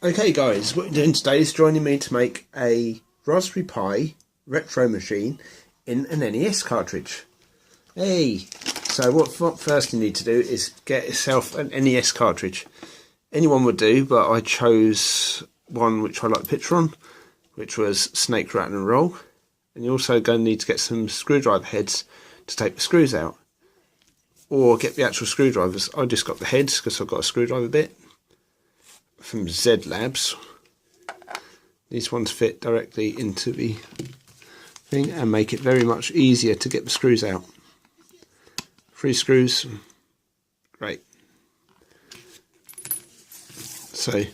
Okay guys, what we're doing today is joining me to make a Raspberry Pi retro machine in an NES cartridge. Hey! So what first you need to do is get yourself an NES cartridge. Anyone would do, but I chose one which I like the picture on, which was Snake, Rattle and Roll. And you're also going to need to get some screwdriver heads to take the screws out. Or get the actual screwdrivers. I just got the heads because I've got a screwdriver bit from Z Labs. These ones fit directly into the thing and make it very much easier to get the screws out. 3 screws, great. So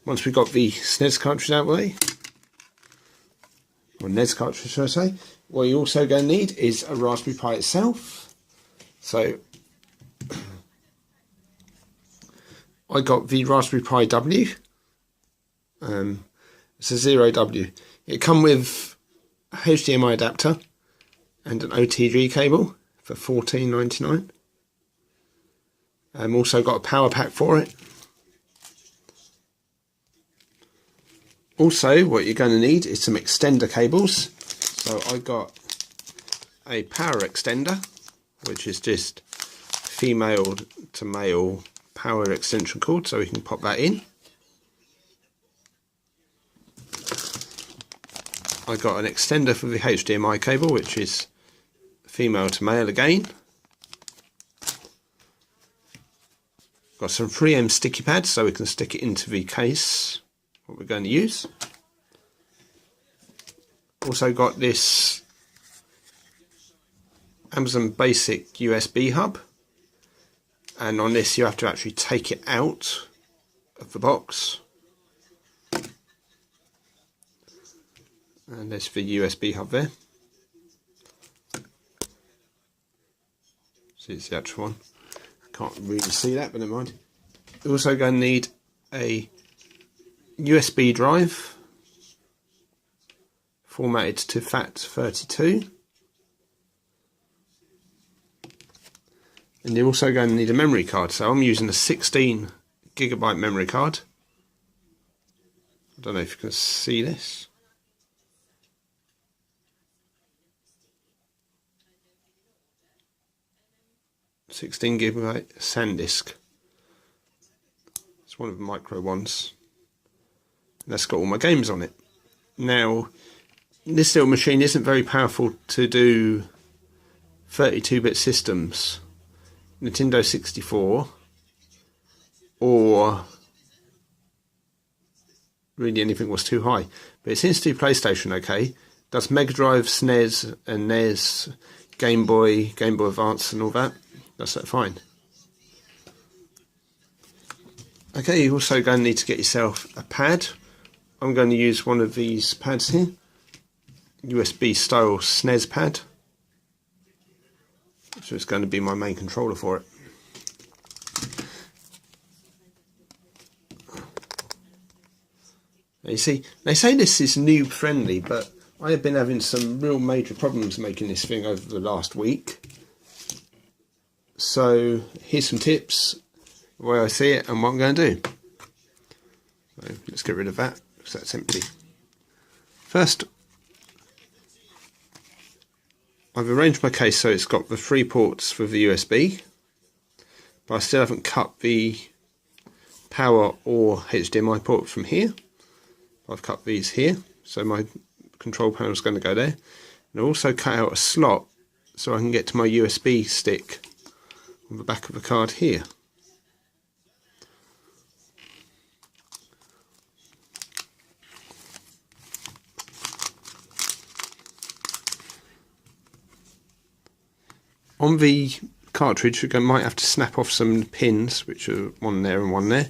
once we've got the SNES cartridge out of the way, or NES cartridge should I say, what you're also going to need is a Raspberry Pi itself. So I got the Raspberry Pi W. It's a 0W. It comes with a HDMI adapter and an OTG cable for $14.99. Also got a power pack for it. Also, what you're going to need is some extender cables. So I got a power extender, which is just female to male power extension cord, so we can pop that in. I got an extender for the HDMI cable, which is female to male again. Got some 3M sticky pads so we can stick it into the case, what we're going to use. Also got this Amazon Basic USB hub. And on this you have to actually take it out of the box. And there's the USB hub there. See, it's the actual one. I can't really see that, but never mind. You're also going to need a USB drive formatted to FAT32. And you're also going to need a memory card. So I'm using a 16 gigabyte memory card. I don't know if you can see this. $16 gigabyte SanDisk. It's one of the micro ones. And that's got all my games on it. Now, this little machine isn't very powerful to do 32-bit systems. Nintendo 64 or really anything was too high, but it seems to do PlayStation okay. Does Mega Drive, SNES and NES, Game Boy Advance and all that. That's that fine. Okay, you're also going to need to get yourself a pad. I'm going to use one of these pads here, USB style SNES pad. So it's going to be my main controller for it. Now you see, they say this is noob friendly, but I have been having some real major problems making this thing over the last week. So here's some tips, the way I see it and what I'm going to do. So let's get rid of that, because that's empty. First, I've arranged my case so it's got the 3 ports for the USB, but I still haven't cut the power or HDMI port from here. I've cut these here, so my control panel is going to go there. And I also cut out a slot so I can get to my USB stick on the back of the card here. On the cartridge, you might have to snap off some pins, which are one there and one there.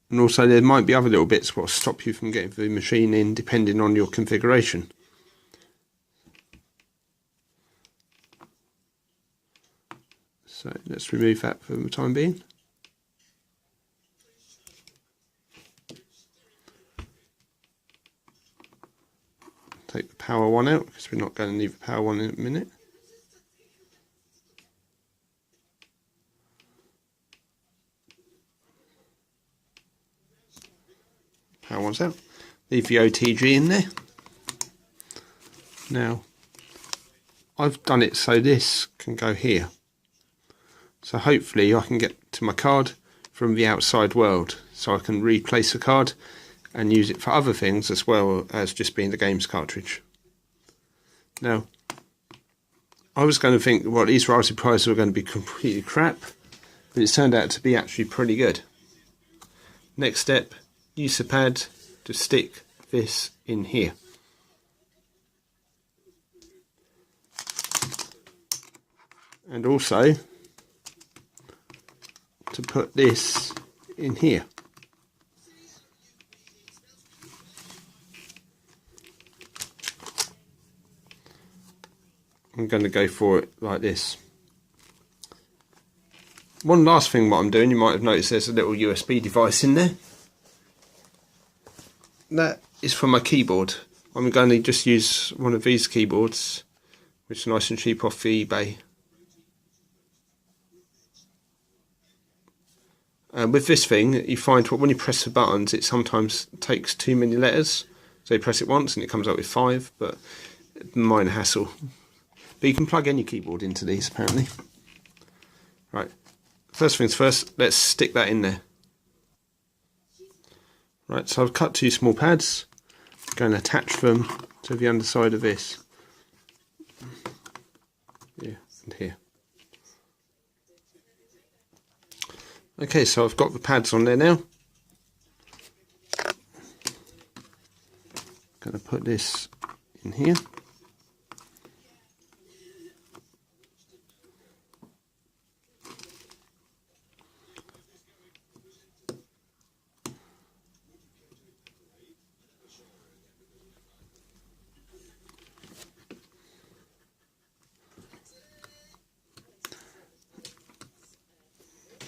And also there might be other little bits that will stop you from getting the machine in, depending on your configuration. So let's remove that for the time being. Take the power one out because we're not going to need the power one in a minute. ones out. Leave the OTG in there. Now, I've done it so this can go here. So hopefully I can get to my card from the outside world, so I can replace the card and use it for other things as well as just being the games cartridge. Now, I was going to think, well, these Raspberry Pis were going to be completely crap, but it's turned out to be actually pretty good. Next step, use the pad to stick this in here. And also to put this in here. I'm going to go for it like this. One last thing what I'm doing, you might have noticed there's a little USB device in there. That is for my keyboard. I'm going to just use one of these keyboards, which are nice and cheap off eBay. With this thing, you find when you press the buttons, it sometimes takes too many letters. So you press it once and it comes up with 5, but minor hassle. But you can plug any keyboard into these, apparently. Right, first things first, let's stick that in there. Right, so I've cut 2 small pads. I'm going to attach them to the underside of this. Here and here. Okay, so I've got the pads on there now. Going to put this in here.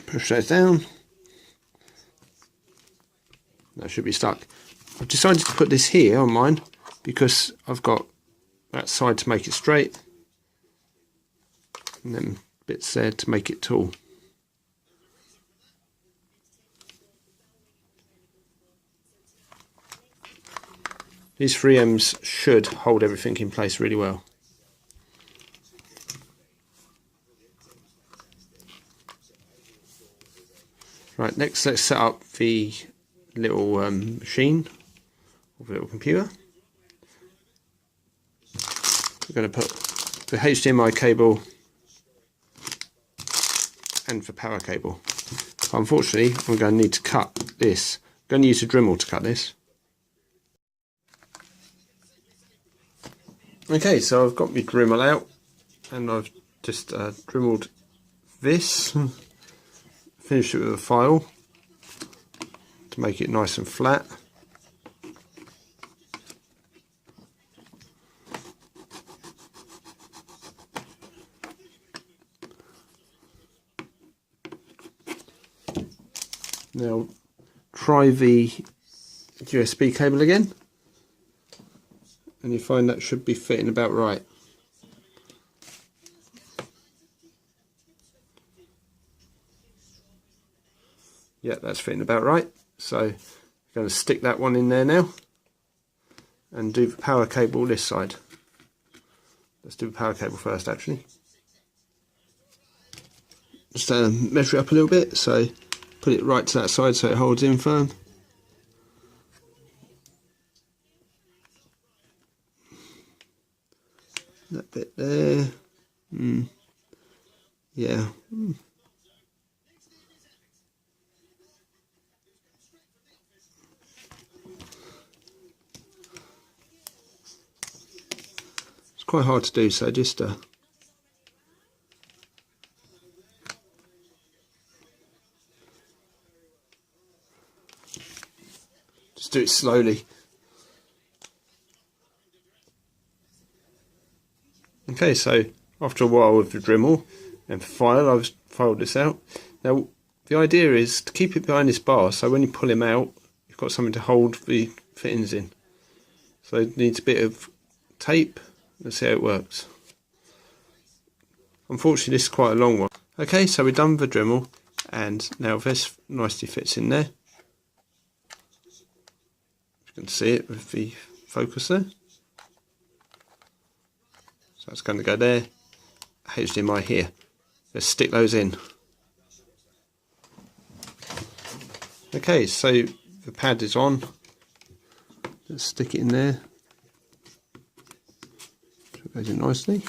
Push those down. That should be stuck. I've decided to put this here on mine because I've got that side to make it straight and then bits there to make it tall. These 3Ms should hold everything in place really well. Right, next let's set up the little machine, or the little computer. We're going to put the HDMI cable and the power cable. But unfortunately, I'm going to need to cut this. I'm going to use a Dremel to cut this. Okay, so I've got my Dremel out, and I've just Dremeled this. Finished it with a file to make it nice and flat. Now try the USB cable again, and you find that should be fitting about right. Yeah, that's fitting about right. So I'm going to stick that one in there now and do the power cable this side. Let's do the power cable first actually. Just measure it up a little bit, so put it right to that side so it holds in firm. That bit there. Yeah. Quite hard to do, so just do it slowly. Okay, so after a while with the Dremel and the file, I've filed this out. Now the idea is to keep it behind this bar, so when you pull him out, you've got something to hold the fittings in. So it needs a bit of tape. Let's see how it works. Unfortunately, this is quite a long one. Okay, so we're done with the Dremel, and now this nicely fits in there. You can see it with the focus there. So it's going to go there. HDMI here. Let's stick those in. Okay, so the pad is on. Let's stick it in there. So it goes in nicely.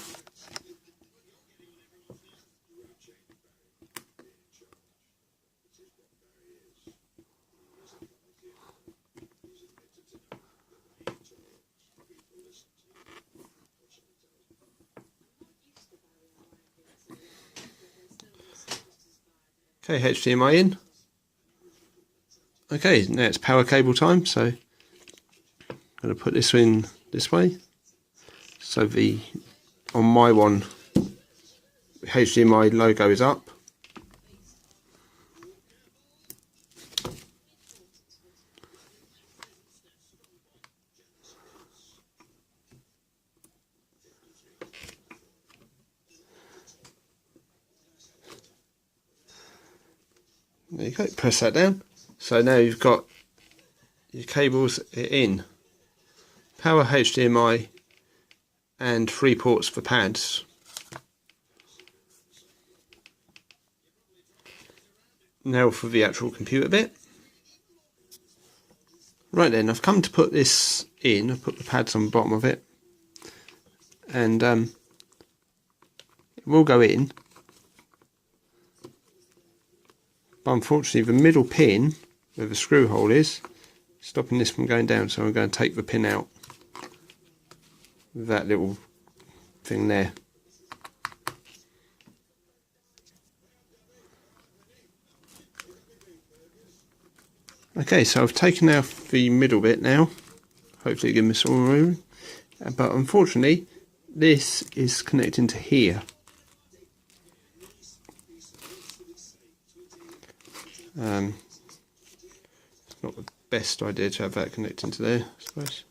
Okay, HDMI in. Okay, now it's power cable time, so I'm going to put this in this way. So on my one, the HDMI logo is up. There you go, press that down. So now you've got your cables in. Power HDMI and 3 ports for pads. Now for the actual computer bit. Right then, I've come to put this in. I've put the pads on the bottom of it. And it will go in. But unfortunately the middle pin where the screw hole is stopping this from going down, so I'm going to take the pin out with that little thing there. Okay, so I've taken out the middle bit now, hopefully give me some room, but unfortunately this is connecting to here. It's not the best idea to have that connecting to there, I suppose.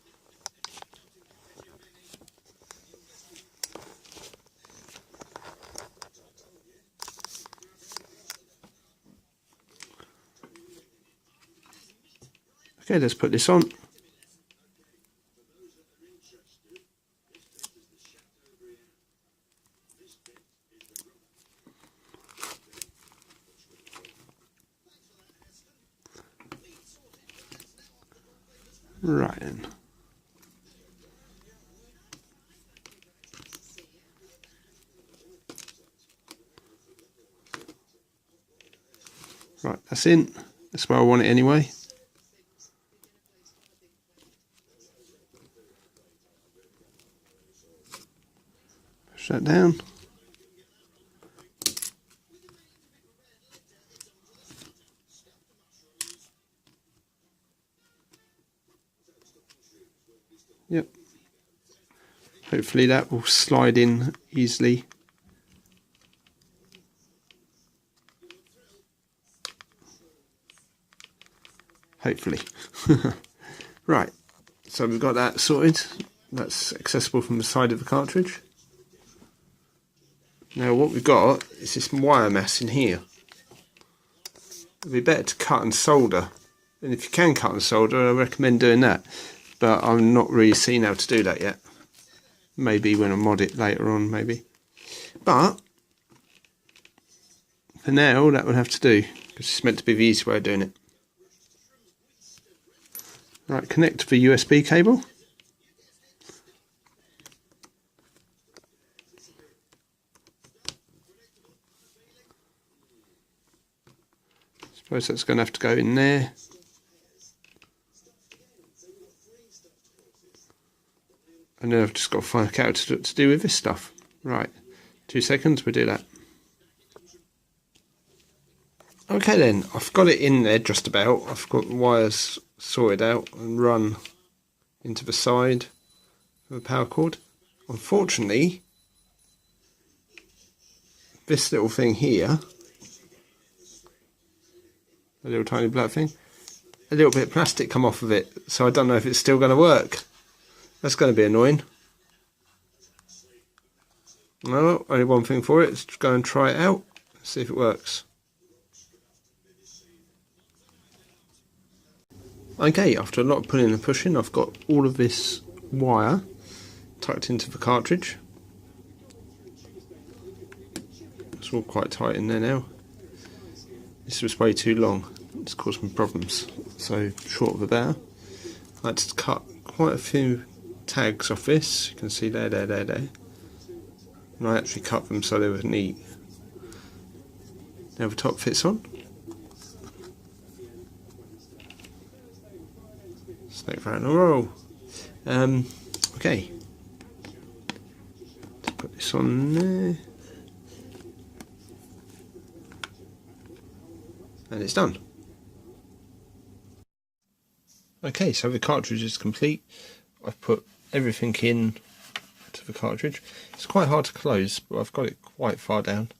Okay, let's put this on. Right then. Right, that's in. That's where I want it anyway. Push that down. Yep. Hopefully that will slide in easily. Hopefully. Right, so we've got that sorted. That's accessible from the side of the cartridge. Now what we've got is this wire mass in here. It'd be better to cut and solder. And if you can cut and solder, I recommend doing that. But I've not really seen how to do that yet. Maybe when I mod it later on, maybe. But for now, that would have to do, because it's meant to be the easy way of doing it. Right, connect the USB cable. Suppose that's going to have to go in there. And then I've just got to find out what to do with this stuff. Right, 2 seconds, we'll do that. Okay then, I've got it in there just about. I've got the wires sorted out and run into the side of the power cord. Unfortunately, this little thing here, a little tiny black thing, a little bit of plastic come off of it, so I don't know if it's still going to work. That's going to be annoying. No, only one thing for it. Let's go and try it out, see if it works. Okay, after a lot of pulling and pushing, I've got all of this wire tucked into the cartridge. It's all quite tight in there now. This was way too long. It's caused me problems. So short of the better. I had to cut quite a few tags off this. You can see there. And I actually cut them so they were neat. Now the top fits on. Snake right in a roll. Okay. Let's put this on there. And it's done. Okay, so the cartridge is complete. I've put everything in to the cartridge. It's quite hard to close, but I've got it quite far down.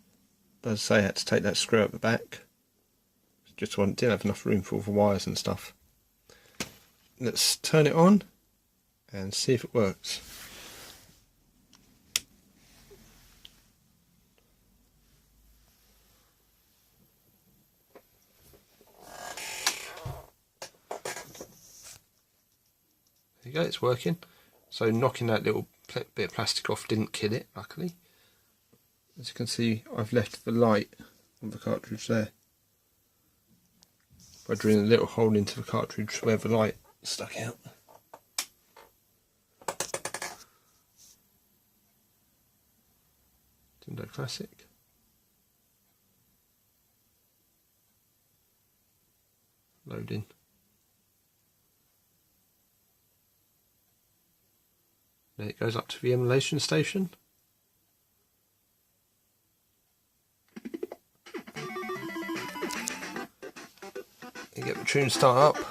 As I say, I had to take that screw at the back. Just didn't have enough room for all the wires and stuff. Let's turn it on and see if it works. There you go, it's working. So knocking that little bit of plastic off didn't kill it, luckily. As you can see, I've left the light on the cartridge there by drilling a little hole into the cartridge where the light stuck out. Nintendo Classic. Loading. Then it goes up to the emulation station. You get the tune start up.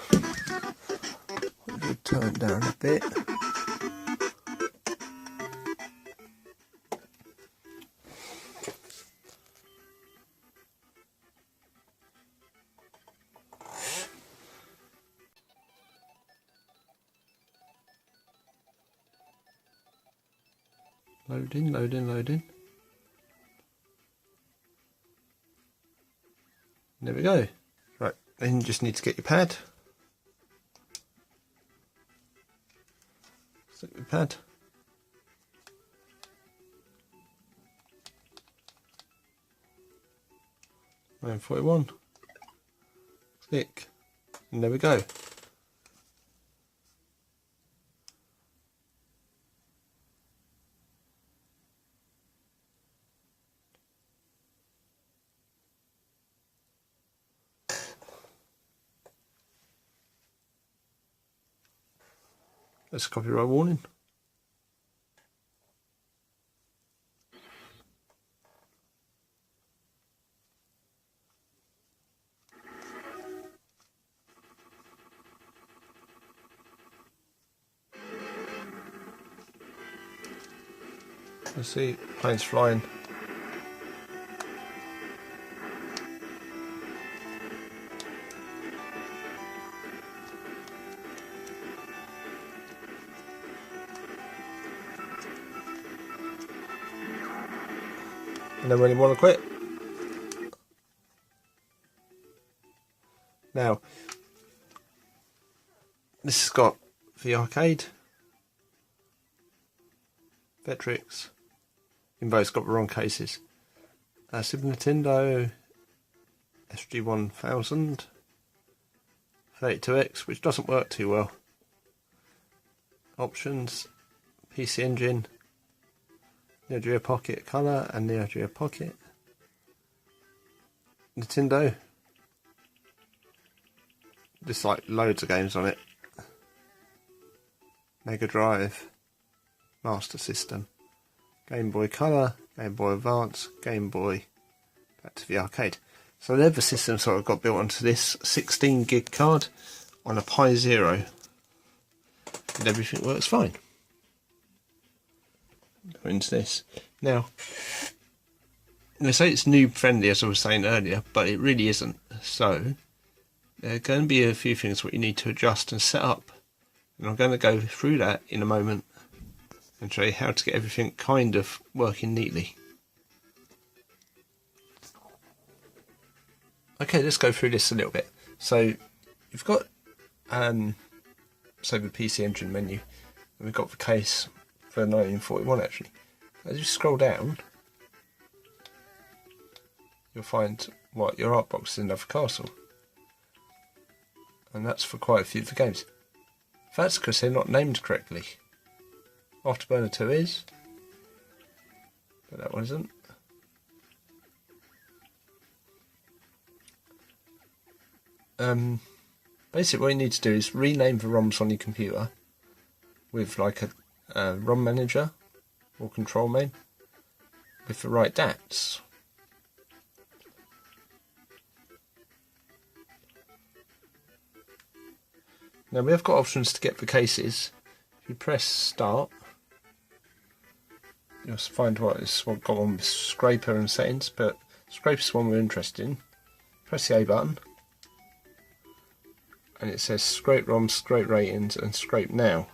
We'll turn it down a bit. Loading. There we go. Right, then you just need to get your pad. Stick your pad. And 41. Click. And there we go. That's a copyright warning. Let's see, plane's flying. And then when you want to quit. Now, this has got the arcade, Vectrex, in both got the wrong cases. Super Nintendo, SG-1000, 32X, which doesn't work too well. Options, PC Engine, Neo Geo Pocket Color and Neo Geo Pocket. Nintendo. Just like loads of games on it. Mega Drive, Master System, Game Boy Color, Game Boy Advance, Game Boy, back to the arcade. So the other system sort of got built onto this 16 gig card on a Pi Zero, and everything works fine. Go into this. Now, they say it's noob friendly, as I was saying earlier, but it really isn't. So, there are going to be a few things what you need to adjust and set up. And I'm going to go through that in a moment and show you how to get everything kind of working neatly. Okay, let's go through this a little bit. So, you've got So the PC Engine menu, and we've got the case for 1941 actually. As you scroll down, you'll find what your art box is another castle, and that's for quite a few of the games. That's because they're not named correctly. Afterburner 2 is, but that one isn't. Basically what you need to do is rename the ROMs on your computer with like a ROM manager or control main with the right DATs. Now we have got options to get the cases. If you press start, you'll find what's got one with scraper and settings, but scraper's the one we're interested in. Press the A button, and it says scrape ROMs, scrape ratings, and scrape now.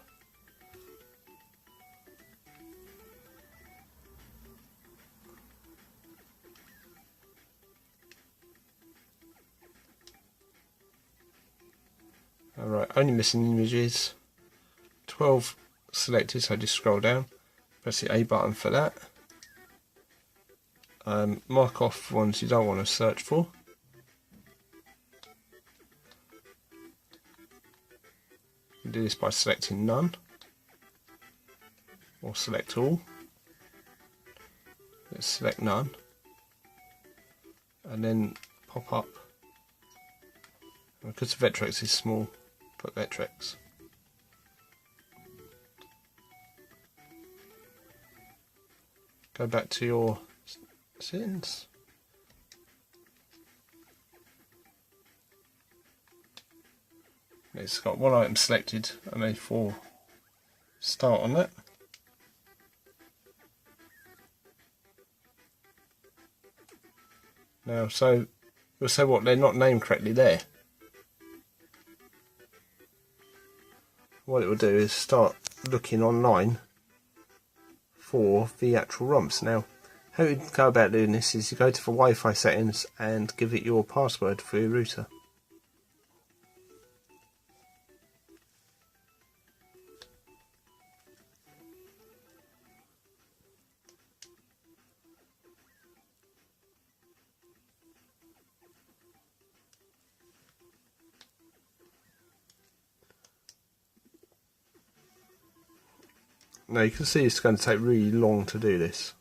Alright, only missing images. 12 selected, so just scroll down. Press the A button for that. Mark off ones you don't want to search for. You do this by selecting none or select all. Let's select none and then pop up. Because the Vectrex is small, put Vectrex. Go back to your settings. It's got one item selected and A4 start on that. Now, so you'll say what, they're not named correctly there. What it will do is start looking online for the actual ROMs. Now, how you go about doing this is you go to the Wi-Fi settings and give it your password for your router. Now you can see it's going to take really long to do this.